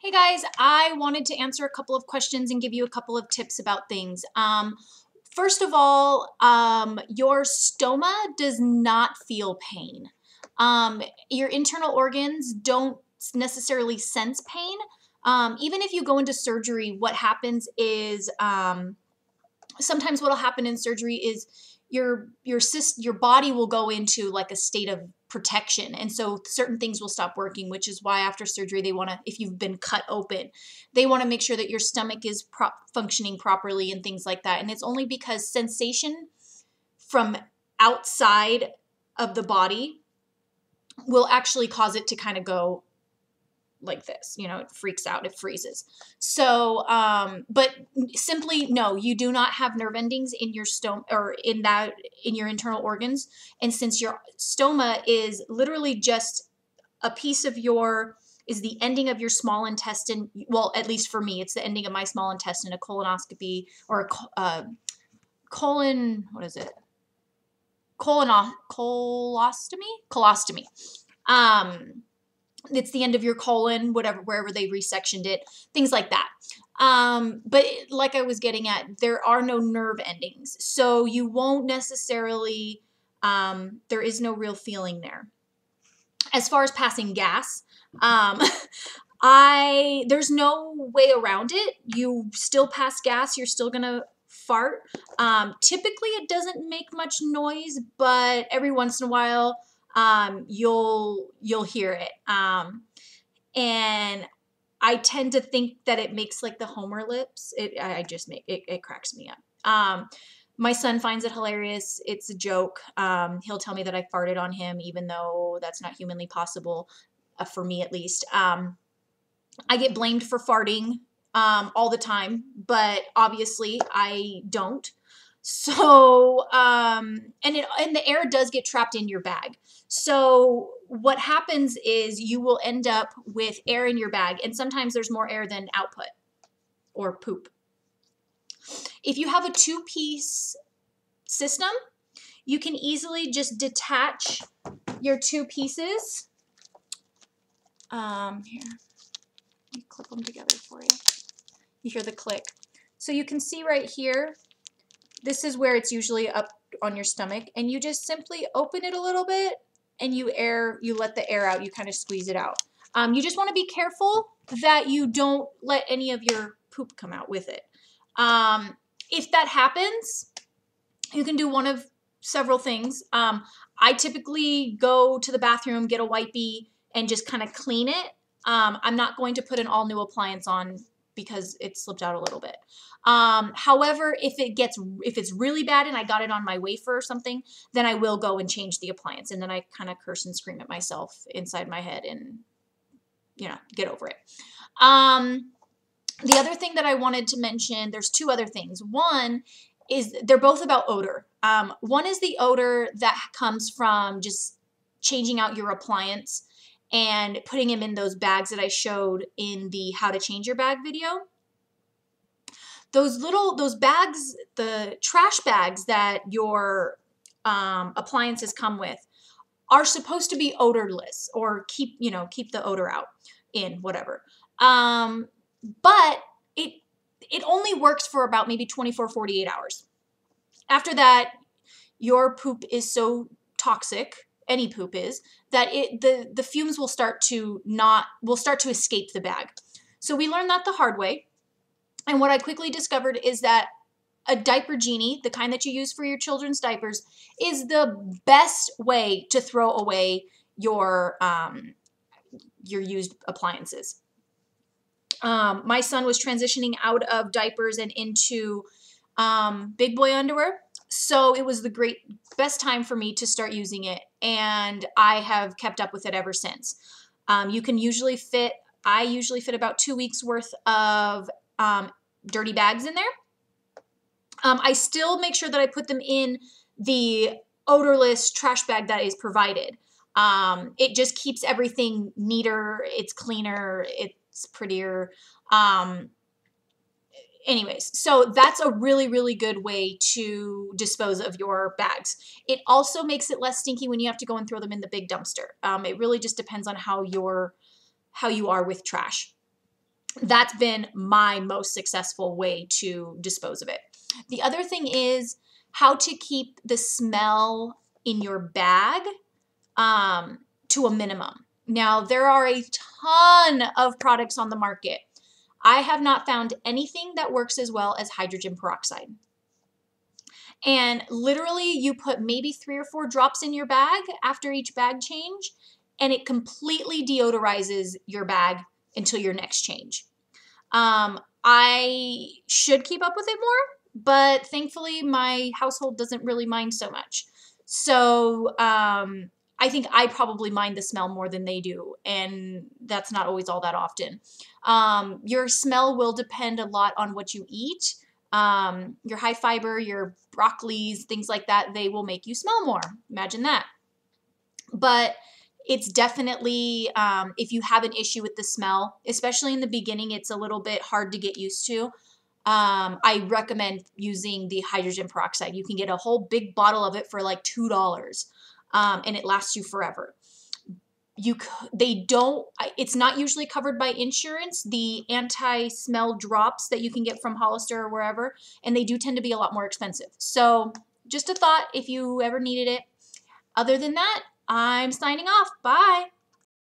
Hey guys, I wanted to answer a couple of questions and give you a couple of tips about things. First of all, your stoma does not feel pain. Your internal organs don't necessarily sense pain. Even if you go into surgery, what happens is sometimes what'll happen in surgery is your body will go into like a state of protection, and so certain things will stop working, which is why after surgery they want to, if you've been cut open, they want to make sure that your stomach is functioning properly and things like that. And it's only because sensation from outside of the body will actually cause it to kind of go like this, it freaks out, it freezes. So, but simply, no, you do not have nerve endings in your stoma or in your internal organs. And since your stoma is literally just a piece of is the ending of your small intestine. Well, at least for me, it's the ending of my small intestine, a colonoscopy or a colon, what is it? Colostomy. It's the end of your colon, wherever they resectioned it, things like that. But like I was getting at, there are no nerve endings. So you won't necessarily, there is no real feeling there. As far as passing gas, there's no way around it. You still pass gas, you're still gonna fart. Typically it doesn't make much noise, but every once in a while, you'll hear it. And I tend to think that it makes like the Homer lips. It cracks me up. My son finds it hilarious. It's a joke. He'll tell me that I farted on him, even though that's not humanly possible, for me at least. I get blamed for farting all the time, but obviously I don't. So, and the air does get trapped in your bag. So what happens is you will end up with air in your bag, and sometimes there's more air than output or poop. If you have a two-piece system, you can easily just detach your two pieces. Here, let me clip them together for you. You hear the click. So you can see right here, this is where it's usually up on your stomach, and you just simply open it a little bit and you let the air out, you kind of squeeze it out. You just want to be careful that you don't let any of your poop come out with it. If that happens, you can do one of several things. I typically go to the bathroom, get a wipey, and just kind of clean it. I'm not going to put an all new appliance on because it slipped out a little bit. However, if it's really bad and I got it on my wafer or something, then I will go and change the appliance, and then I kind of curse and scream at myself inside my head and, get over it. The other thing that I wanted to mention, there's two other things. One is they're both about odor. One is the odor that comes from just changing out your appliance and putting him in those bags that I showed in the how to change your bag video. Those bags, the trash bags that your appliances come with, are supposed to be odorless or keep the odor out in whatever. But it only works for about maybe 24, 48 hours. After that, your poop is so toxic, any poop is, that the fumes will start to escape the bag. So we learned that the hard way. And what I quickly discovered is that a diaper genie, the kind that you use for your children's diapers, is the best way to throw away your used appliances. My son was transitioning out of diapers and into big boy underwear. So it was the best time for me to start using it, and I have kept up with it ever since. I usually fit about 2 weeks worth of dirty bags in there. I still make sure that I put them in the odorless trash bag that is provided. It just keeps everything neater, it's cleaner, it's prettier. Anyways, so that's a really, really good way to dispose of your bags. It also makes it less stinky when you have to go and throw them in the big dumpster. It really just depends on how you are with trash. That's been my most successful way to dispose of it. The other thing is how to keep the smell in your bag to a minimum. Now, there are a ton of products on the market. I have not found anything that works as well as hydrogen peroxide. And literally, you put maybe 3 or 4 drops in your bag after each bag change, and it completely deodorizes your bag until your next change. I should keep up with it more, but thankfully my household doesn't really mind so much. So I think I probably mind the smell more than they do, and that's not always all that often. Your smell will depend a lot on what you eat. Your high fiber, your broccolis, things like that, they will make you smell more. Imagine that. But it's definitely, if you have an issue with the smell, especially in the beginning, it's a little bit hard to get used to. I recommend using the hydrogen peroxide. You can get a whole big bottle of it for like $2, and it lasts you forever. It's not usually covered by insurance, the anti-smell drops that you can get from Hollister or wherever, and they do tend to be a lot more expensive. So just a thought if you ever needed it. Other than that, I'm signing off. Bye.